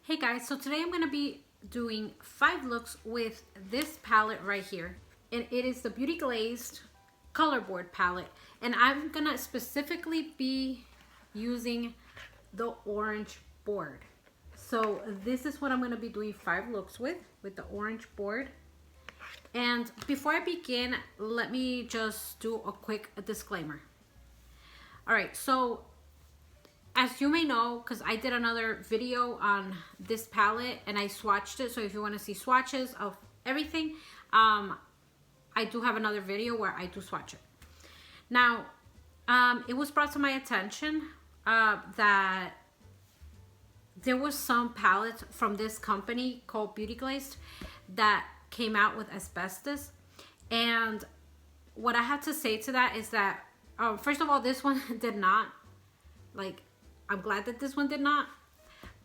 Hey guys, so today I'm going to be doing 5 looks with this palette right here. And it is the Beauty Glazed Colorboard palette. And I'm going to specifically be using the orange board. So this is what I'm going to be doing 5 looks with the orange board. And before I begin, let me just do a quick disclaimer. Alright, so as you may know, because I did another video on this palette and I swatched it, so if you want to see swatches of everything, I do have another video where I do swatch it. Now, it was brought to my attention that there was some palettes from this company called Beauty Glazed that came out with asbestos. And what I have to say to that is that, first of all, this one did not. I'm glad that this one did not.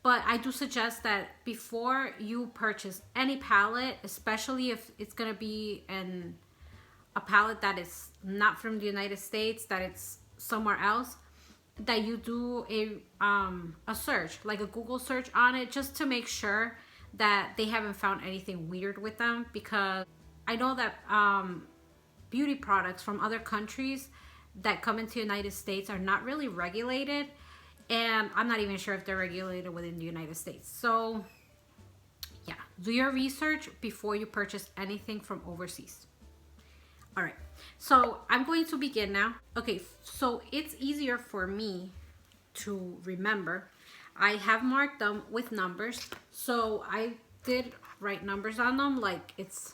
But I do suggest that before you purchase any palette, especially if it's going to be a palette that is not from the United States, that it's somewhere else, that you do a search, like a Google search on it, just to make sure that they haven't found anything weird with them. Because I know that beauty products from other countries that come into the United States are not really regulated. And I'm not even sure if they're regulated within the United States. So yeah, do your research before you purchase anything from overseas. All right, so I'm going to begin now. Okay, so it's easier for me to remember. I have marked them with numbers. So I did write numbers on them, like it's,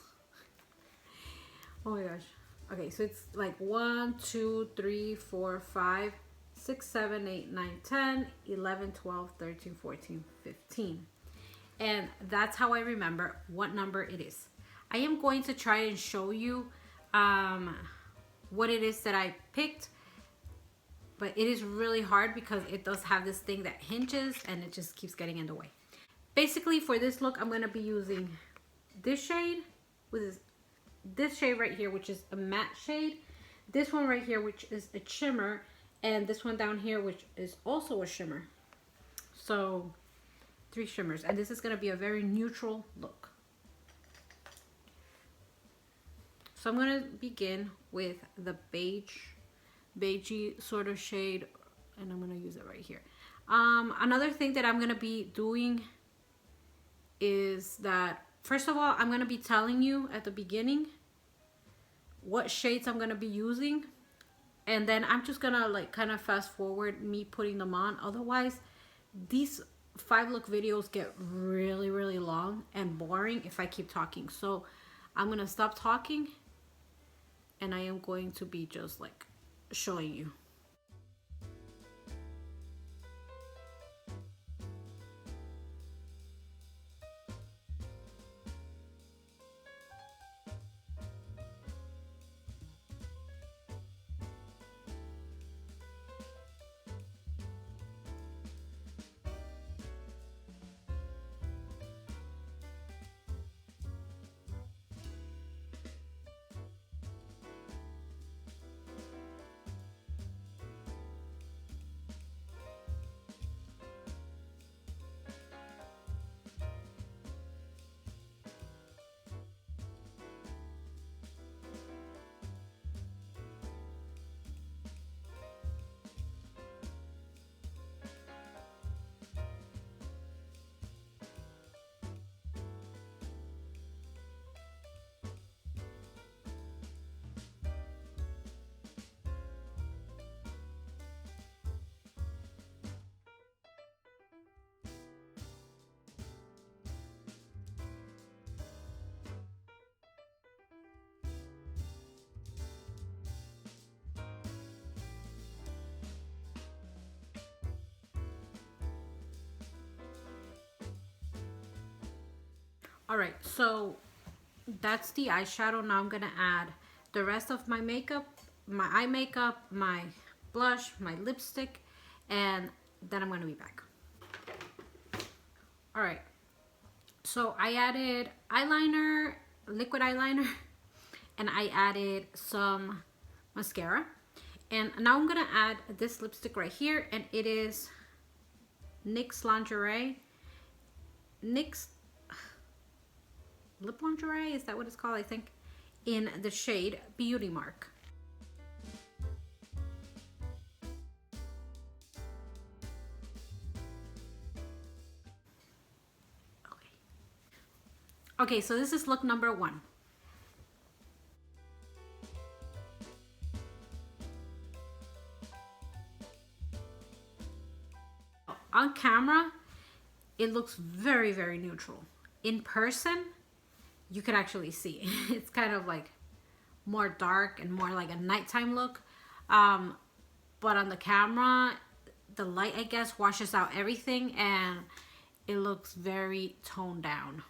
oh my gosh. Okay, so it's like 1, 2, 3, 4, 5, 6, 7, 8, 9, 10, 11, 12, 13, 14, 15. And that's how I remember what number it is. I am going to try and show you what it is that I picked. But it is really hard because it does have this thing that hinges and it just keeps getting in the way. Basically, for this look, I'm going to be using this shade with this shade right here, which is a matte shade. This one right here, which is a shimmer. And this one down here, which is also a shimmer. So 3 shimmers. And this is going to be a very neutral look. So I'm going to begin with the beigey sort of shade. And I'm going to use it right here. Another thing that I'm going to be doing is that, first of all, I'm going to be telling you at the beginning what shades I'm going to be using. And then I'm just gonna like kind of fast forward me putting them on. Otherwise, these 5 look videos get really, really long and boring if I keep talking. So I'm gonna stop talking and I am going to be just like showing you. All right, so that's the eyeshadow. Now I'm gonna add the rest of my makeup, my eye makeup, my blush, my lipstick, and then I'm gonna be back. All right, so I added eyeliner, liquid eyeliner, and I added some mascara. And now I'm gonna add this lipstick right here, and it is NYX Lingerie. NYX Lip Lingerie, is that what it's called? I think, in the shade Beauty Mark. Okay, so this is look number 1. On camera, it looks very, very neutral. In person, you can actually see. It's kind of like more dark and more like a nighttime look. But on the camera, the light, I guess, washes out everything and it looks very toned down.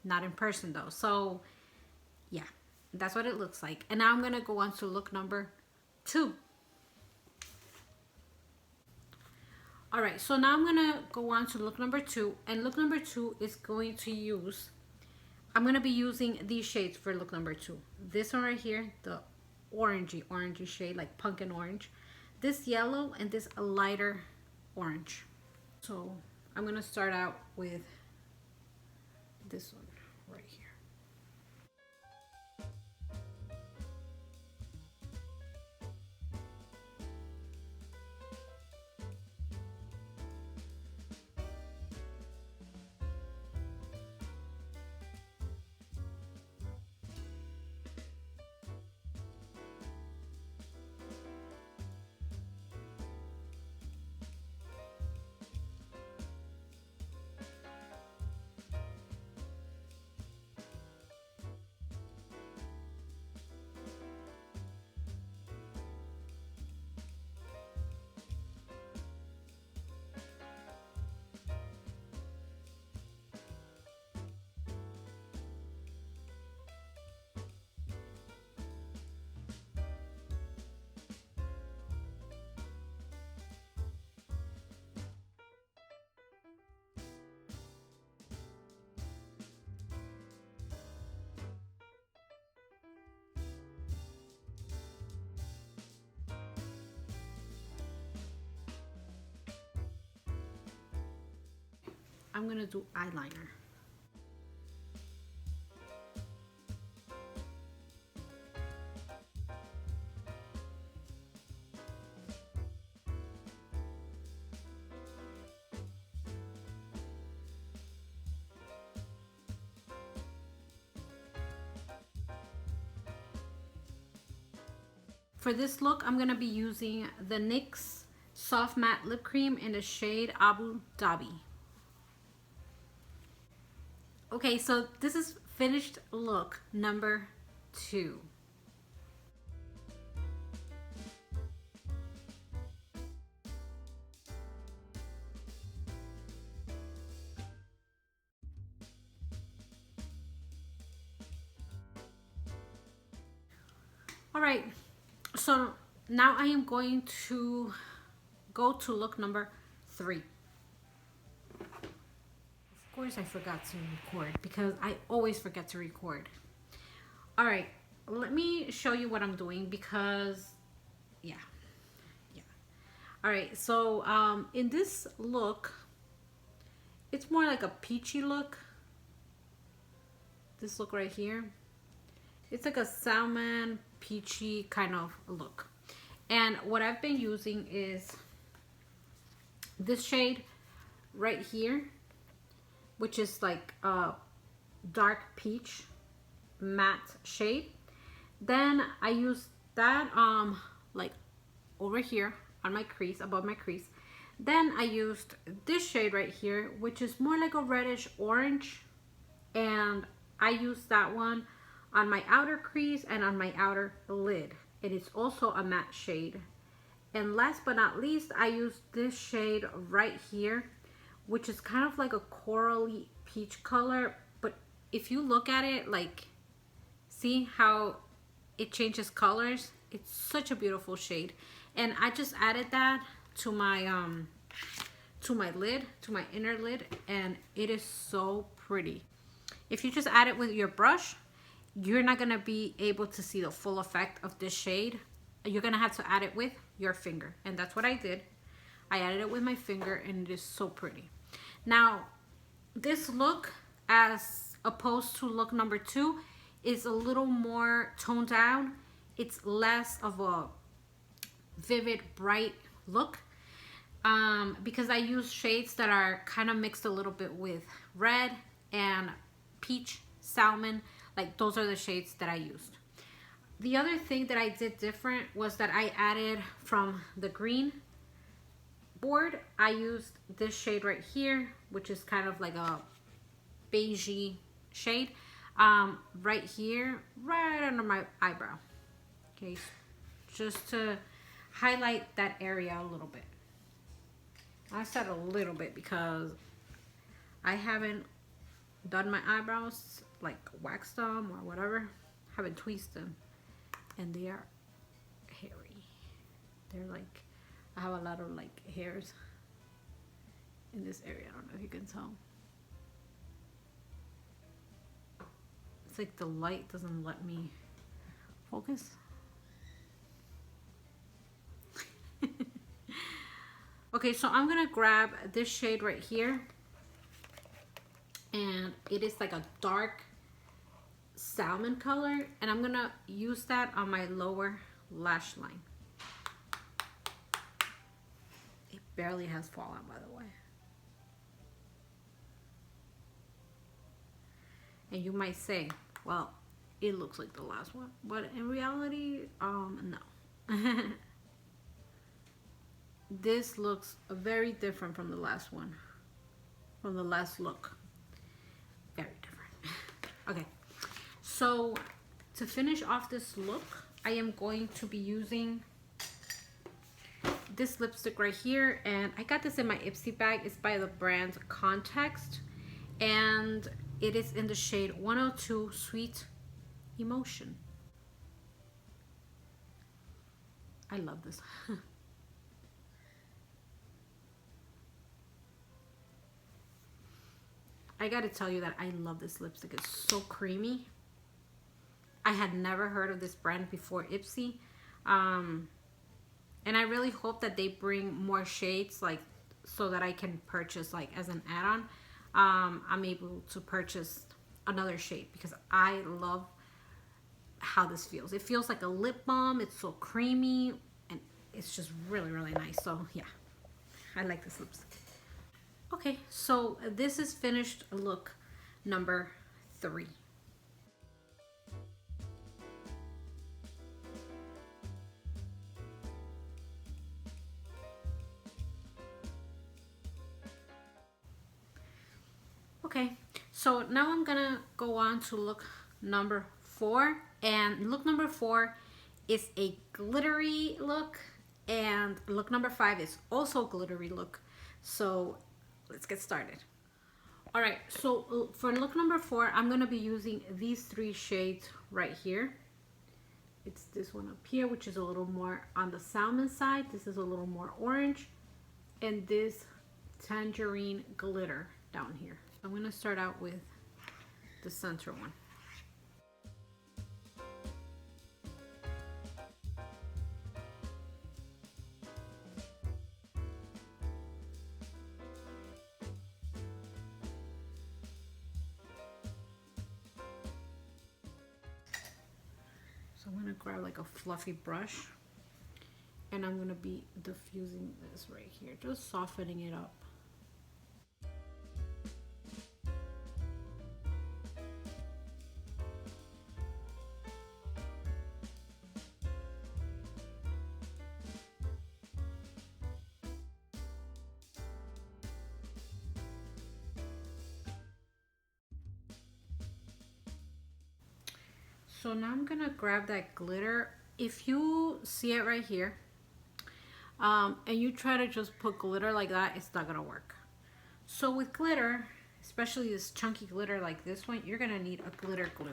Not in person though. So yeah, that's what it looks like. And now I'm gonna go on to look number 2. All right, so now I'm gonna go on to look number 2, and look number 2 is going to use, I'm gonna be using these shades for look number 2. This one right here, the orangey shade, like pumpkin orange. This yellow and this lighter orange. So I'm gonna start out with this one right here. I'm gonna do eyeliner. For this look, I'm gonna be using the NYX Soft Matte Lip Cream in the shade Abu Dhabi. Okay, so this is finished look number 2. All right, so now I am going to go to look number 3. Of course I forgot to record because I always forget to record. All right, let me show you what I'm doing because yeah. All right, so in this look, it's more like a peachy look. This look right here, it's like a salmon peachy kind of look. And what I've been using is this shade right here, which is like a dark peach matte shade. Then I use that like over here on my crease, above my crease. Then I used this shade right here, which is more like a reddish orange, and I used that one on my outer crease and on my outer lid. It is also a matte shade. And last but not least, I used this shade right here, which is kind of like a corally peach color, but if you look at it, like, see how it changes colors? It's such a beautiful shade. And I just added that to my lid, to my inner lid, and it is so pretty. If you just add it with your brush, you're not gonna be able to see the full effect of this shade. You're gonna have to add it with your finger, and that's what I did. I added it with my finger, and it is so pretty. Now, this look, as opposed to look number 2, is a little more toned down. It's less of a vivid, bright look, because I use shades that are kind of mixed a little bit with red and peach, salmon. Like, those are the shades that I used. The other thing that I did different was that I added from the green board, I used this shade right here, which is kind of like a beigey shade, right here, right under my eyebrow. Okay, just to highlight that area a little bit. I said a little bit because I haven't done my eyebrows, like waxed them or whatever. Haven't tweezed them, and they are hairy. They're like, I have a lot of like hairs in this area. I don't know if you can tell. It's like the light doesn't let me focus. Okay, so I'm gonna grab this shade right here, and it is like a dark salmon color, and I'm gonna use that on my lower lash line. It barely has fallen, by the way. And you might say, well, it looks like the last one, but in reality, no. This looks very different from the last one, from the last look. Very different. Okay, so to finish off this look, I am going to be using this lipstick right here, and I got this in my Ipsy bag. It's by the brand Context, and it is in the shade 102 Sweet Emotion. I love this. I gotta tell you that I love this lipstick. It's so creamy. I had never heard of this brand before Ipsy. And I really hope that they bring more shades, like, so that I can purchase, like, as an add-on. I'm able to purchase another shade because I love how this feels. It feels like a lip balm. It's so creamy, and it's just really, really nice. So yeah, I like this lipstick. Okay, so this is finished look number 3. Okay, so now I'm gonna go on to look number 4, and look number 4 is a glittery look, and look number 5 is also a glittery look. So let's get started. All right, so for look number 4, I'm gonna be using these 3 shades right here. It's this one up here, which is a little more on the salmon side. This is a little more orange, and this tangerine glitter down here. I'm going to start out with the center one. So I'm going to grab like a fluffy brush, and I'm going to be diffusing this right here, just softening it up. So now I'm gonna grab that glitter. If you see it right here, and you try to just put glitter like that, it's not gonna work. So with glitter, especially this chunky glitter like this one, you're gonna need a glitter glue,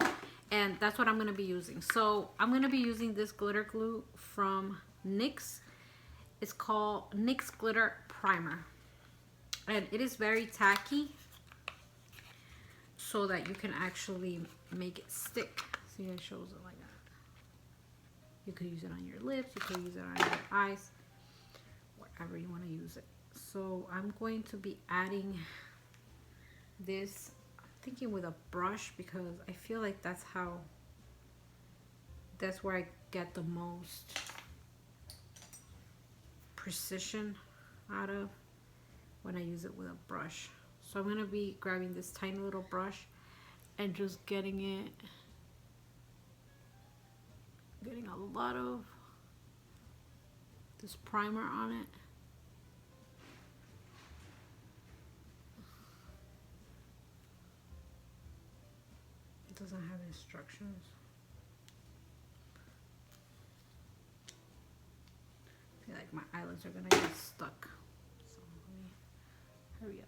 and that's what I'm gonna be using. So I'm gonna be using this glitter glue from NYX. It's called NYX Glitter Primer, and it is very tacky, so that you can actually make it stick. See, it shows it like that. You could use it on your lips, you could use it on your eyes, wherever you want to use it. So I'm going to be adding this, I'm thinking with a brush, because I feel like that's where I get the most precision out of when I use it with a brush. So I'm gonna be grabbing this tiny little brush and just getting a lot of this primer on it. It doesn't have instructions. I feel like my eyelids are gonna get stuck. So let me hurry up.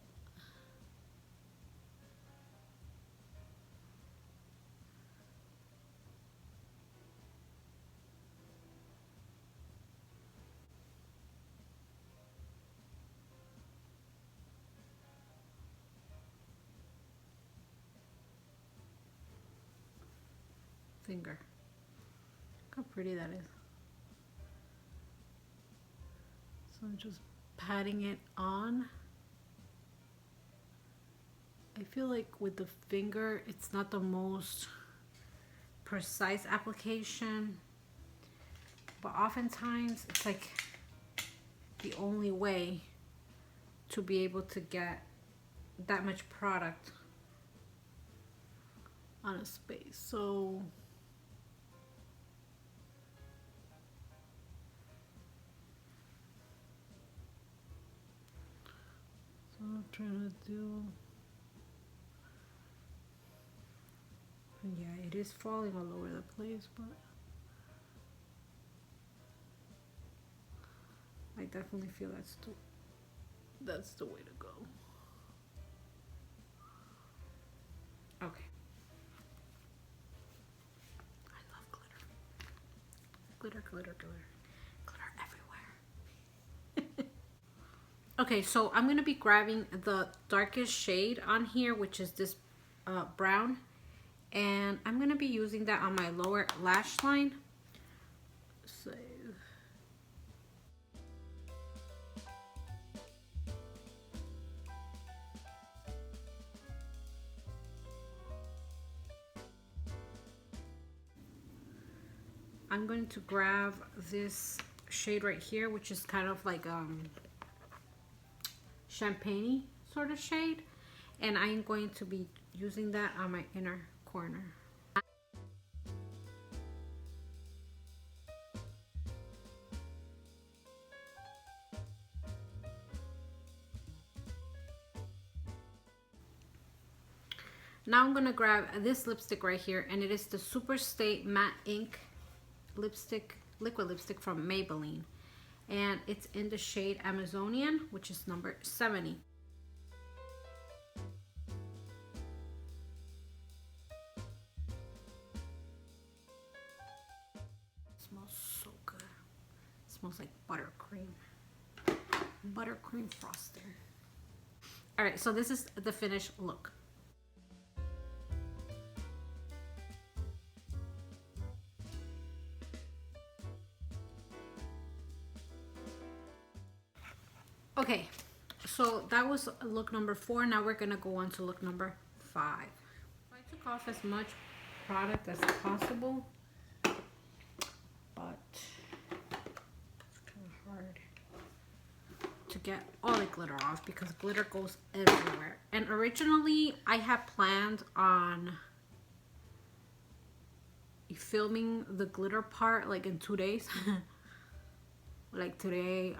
Finger. Look how pretty that is. So I'm just patting it on. I feel like with the finger, it's not the most precise application, but oftentimes it's like the only way to be able to get that much product on a space. So I'm trying to do, yeah, it is falling all over the place, but I definitely feel that's the way to go. Okay. I love glitter. Glitter, glitter, glitter. Glitter everywhere. Okay, so I'm going to be grabbing the darkest shade on here, which is this brown. And I'm going to be using that on my lower lash line. Save. I'm going to grab this shade right here, which is kind of like champagne-y sort of shade, and I'm going to be using that on my inner corner. Now I'm gonna grab this lipstick right here, and it is the Superstay Matte Ink lipstick, liquid lipstick from Maybelline, and it's in the shade Amazonian, which is number 70. It smells so good. It smells like buttercream frosting. All right, so this is the finished look. Okay, so that was look number 4. Now we're gonna go on to look number 5. I took off as much product as possible, but it's kind of hard to get all the glitter off because glitter goes everywhere. And originally I had planned on filming the glitter part like in 2 days. Like today,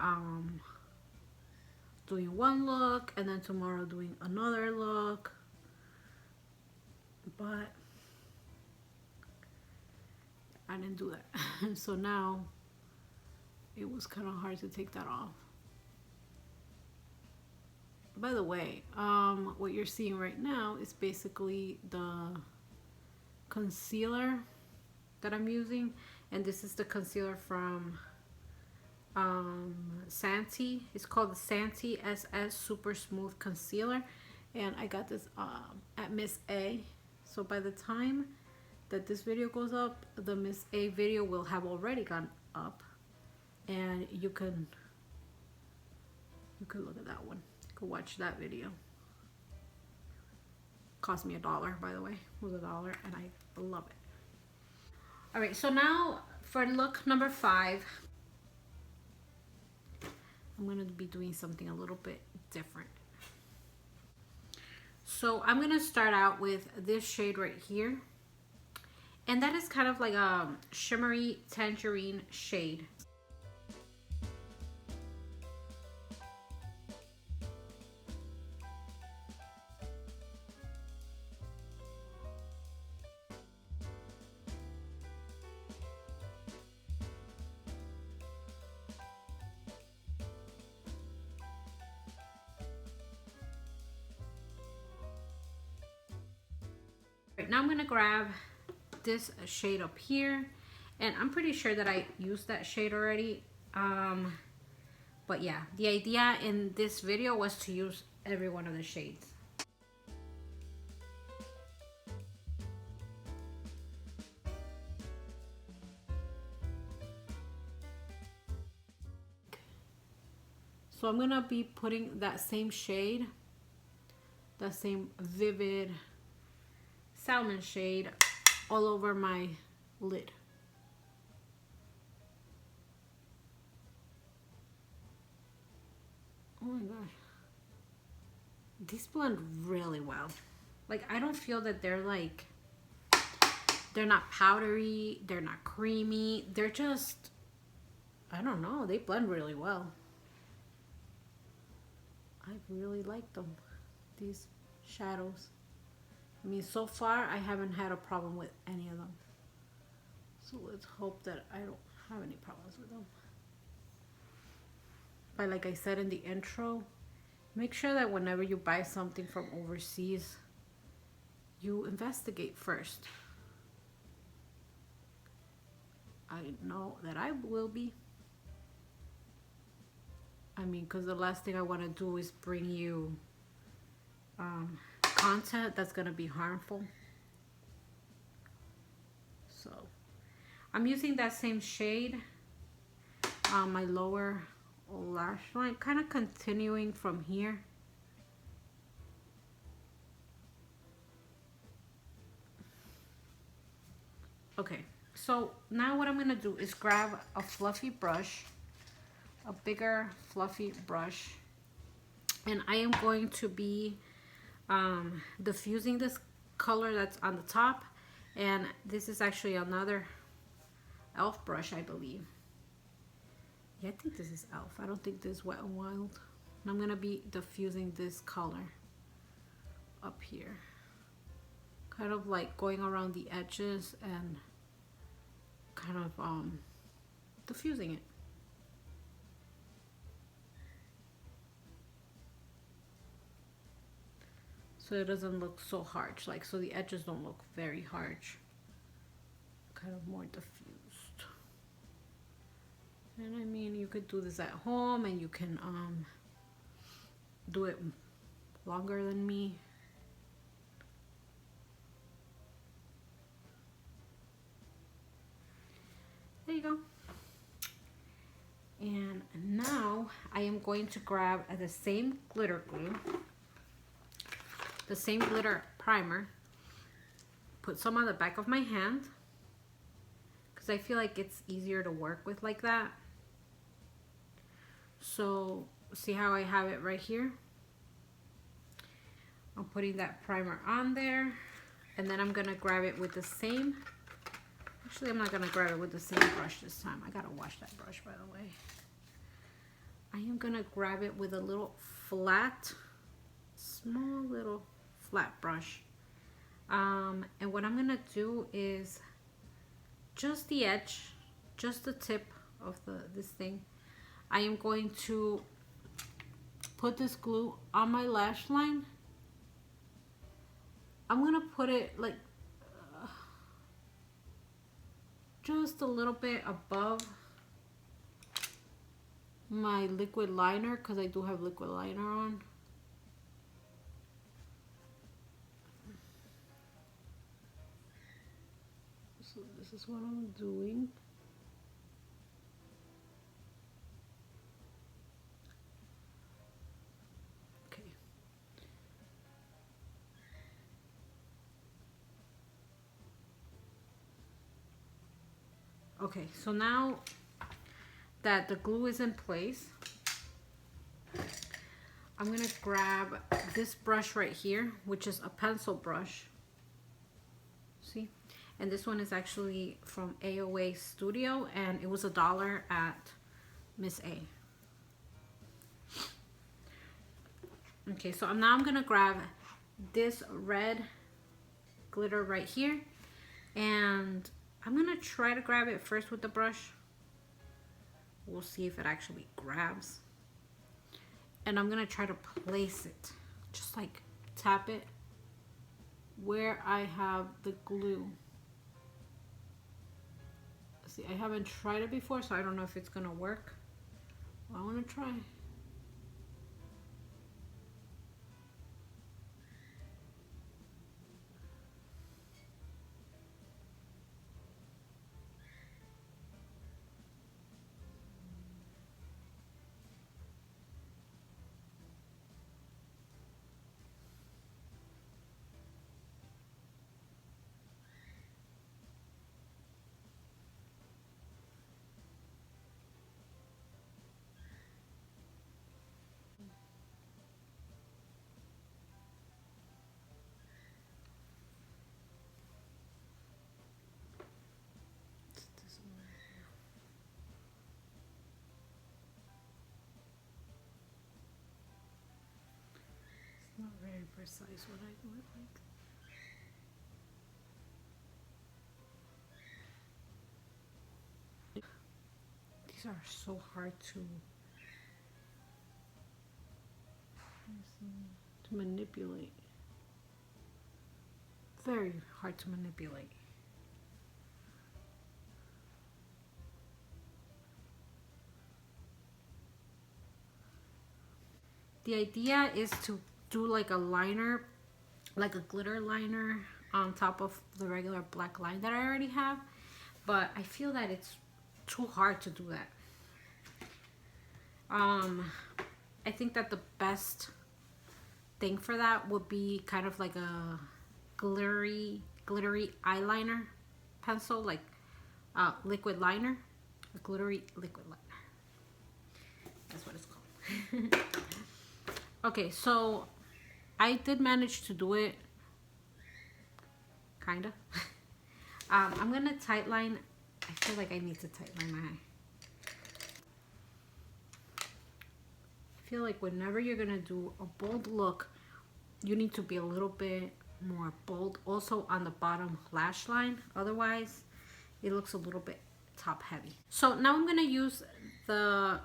doing one look, and then tomorrow doing another look, but I didn't do that. So now it was kind of hard to take that off. By the way, what you're seeing right now is basically the concealer that I'm using, and this is the concealer from Santee. It's called the Santee SS Super Smooth Concealer, and I got this at Miss A. So by the time that this video goes up, the Miss A video will have already gone up, and you can look at that one. You can watch that video. Cost me $1, by the way. It was $1 and I love it. All right, so now for look number 5, I'm gonna be doing something a little bit different. So I'm gonna start out with this shade right here. And that is kind of like a shimmery tangerine shade. Right, now I'm gonna grab this shade up here, and I'm pretty sure that I used that shade already, but yeah, the idea in this video was to use every one of the shades. So I'm gonna be putting that same shade, that same vivid salmon shade, all over my lid. Oh my gosh. These blend really well. Like, I don't feel that they're like, they're not powdery, they're not creamy. They're just, I don't know, they blend really well. I really like them, these shadows. I mean, so far I haven't had a problem with any of them. So let's hope that I don't have any problems with them. But like I said in the intro, make sure that whenever you buy something from overseas, you investigate first. I know that I will be. I mean, because the last thing I want to do is bring you content that's going to be harmful. So I'm using that same shade on my lower lash line, kind of continuing from here. Okay, so now what I'm going to do is grab a fluffy brush, a bigger fluffy brush, and I am going to be diffusing this color that's on the top. And this is actually another e.l.f. brush, I believe. Yeah, I think this is e.l.f. I don't think this is Wet n Wild. And I'm gonna be diffusing this color up here, kind of like going around the edges and kind of diffusing it. So it doesn't look so harsh, like, so the edges don't look very harsh, kind of more diffused. And I mean, you could do this at home, and you can do it longer than me. There you go. And now I am going to grab the same glitter glue, the same glitter primer, put some on the back of my hand because I feel like it's easier to work with like that. So see how I have it right here? I'm putting that primer on there, and then I'm gonna grab it with the same, actually I'm not gonna grab it with the same brush this time. I gotta wash that brush, by the way. I am gonna grab it with a little flat, small little flat brush, and what I'm gonna do is just the edge, just the tip of this thing. I am going to put this glue on my lash line. I'm gonna put it like just a little bit above my liquid liner, because I do have liquid liner on. So this is what I'm doing. Okay. Okay, so now that the glue is in place, I'm gonna grab this brush right here, which is a pencil brush. See? And this one is actually from AOA Studio, and it was $1 at Miss A. Okay, so now I'm gonna grab this red glitter right here, and I'm gonna try to grab it first with the brush. We'll see if it actually grabs. And I'm gonna try to place it, just like tap it where I have the glue. See, I haven't tried it before, so I don't know if it's gonna work. I wanna try. Not very precise what I do it like. These are so hard to manipulate. Very hard to manipulate. The idea is to do like a liner, like a glitter liner on top of the regular black line that I already have, but I feel that it's too hard to do that. I think that the best thing for that would be kind of like a glittery eyeliner pencil, like liquid liner, a glittery liquid liner. That's what it's called. Okay, so I did manage to do it, kinda. I'm gonna tightline. I feel like I need to tightline my eye. I feel like whenever you're gonna do a bold look, you need to be a little bit more bold also on the bottom lash line. Otherwise, it looks a little bit top heavy. So now I'm gonna use the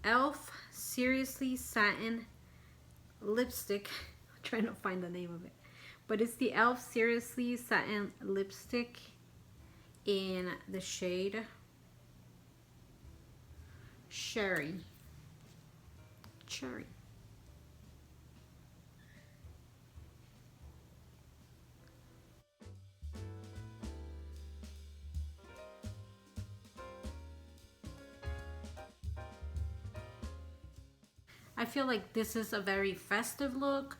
e.l.f. Seriously Satin lipstick. I'm trying to find the name of it, but it's the e.l.f. Seriously Satin lipstick in the shade Cherry. I feel like this is a very festive look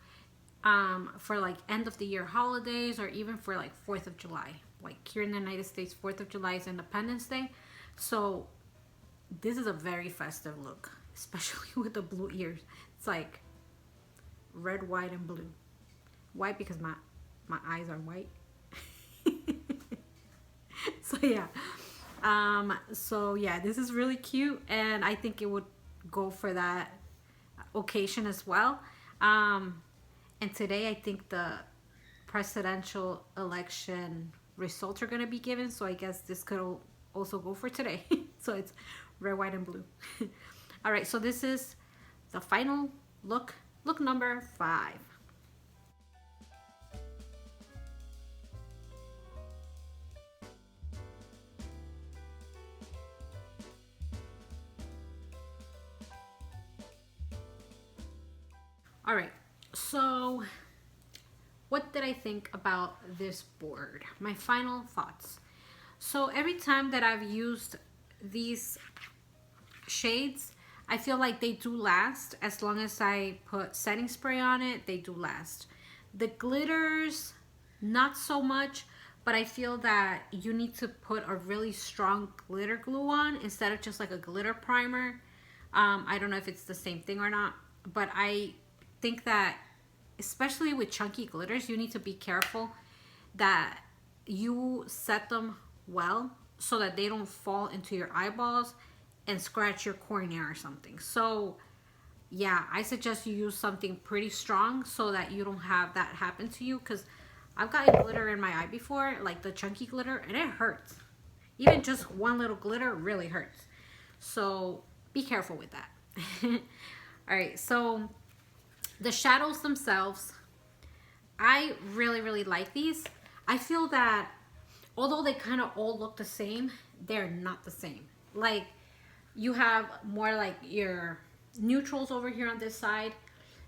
for like end of the year holidays, or even for like 4th of July. Like here in the United States, 4th of July is Independence Day. So this is a very festive look, especially with the blue ears. It's like red, white, and blue. White because my eyes are white. So yeah, this is really cute, and I think it would go for that occasion as well. And today I think the presidential election results are going to be given, so I guess this could also go for today. So it's red, white, and blue. All right, so this is the final look number 5. All right, so what did I think about this board? My final thoughts. So every time that I've used these shades, I feel like they do last. As long as I put setting spray on it, they do last. The glitters, not so much, but I feel that you need to put a really strong glitter glue on instead of just like a glitter primer. I don't know if it's the same thing or not, but I think that especially with chunky glitters, you need to be careful that you set them well so that they don't fall into your eyeballs and scratch your cornea or something. So yeah, I suggest you use something pretty strong so that you don't have that happen to you, because I've gotten glitter in my eye before, like the chunky glitter, and it hurts. Even just one little glitter really hurts. So be careful with that. All right, so the shadows themselves, I really like these. I feel that although they kind of all look the same, they're not the same. Like you have more like your neutrals over here on this side.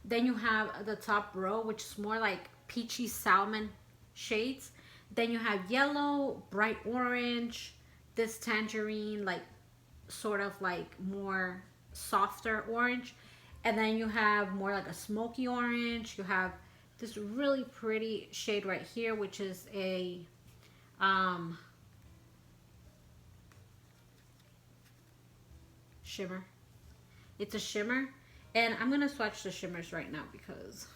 Then you have the top row, which is more like peachy salmon shades. Then you have yellow, bright orange, this tangerine, like sort of like more softer orange. And then you have more like a smoky orange. You have this really pretty shade right here, which is a shimmer. It's a shimmer, and I'm gonna swatch the shimmers right now because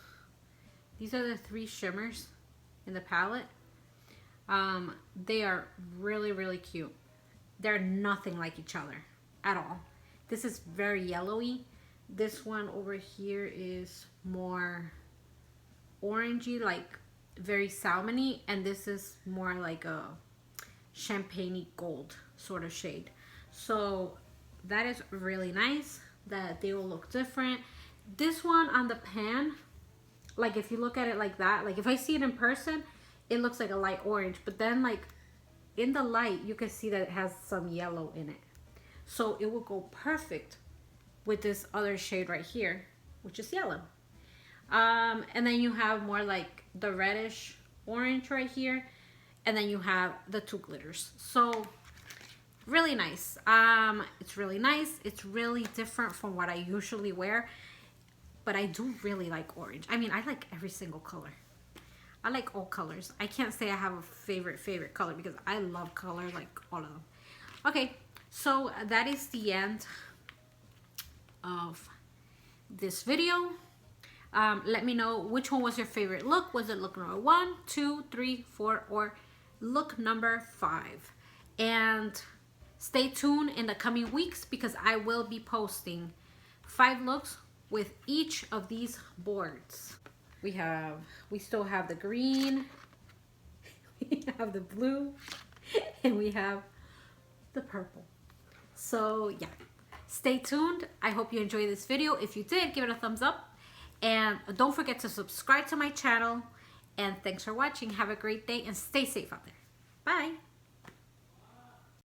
these are the 3 shimmers in the palette. They are really cute. They're nothing like each other at all. This is very yellowy. This one over here is more orangey, like very salmony, and this is more like a champagne gold sort of shade. So that is really nice that they will look different. This one on the pan, like if you look at it like that, like if I see it in person, it looks like a light orange, but then like in the light you can see that it has some yellow in it. So it will go perfect with this other shade right here, which is yellow. And then you have more like the reddish orange right here, and then you have the 2 glitters. So really nice. It's really nice. It's really different from what I usually wear, but I do really like orange. I mean, I like every single color. I like all colors. I can't say I have a favorite color because I love color, like all of them. Okay, so that is the end of this video. Let me know which one was your favorite look. Was it look number 1, 2, 3, 4, or look number 5? And stay tuned in the coming weeks because I will be posting 5 looks with each of these boards. We still have the green, we have the blue, and we have the purple. So yeah, stay tuned. I hope you enjoyed this video. If you did, give it a thumbs up, and don't forget to subscribe to my channel. And thanks for watching. Have a great day and stay safe out there. Bye.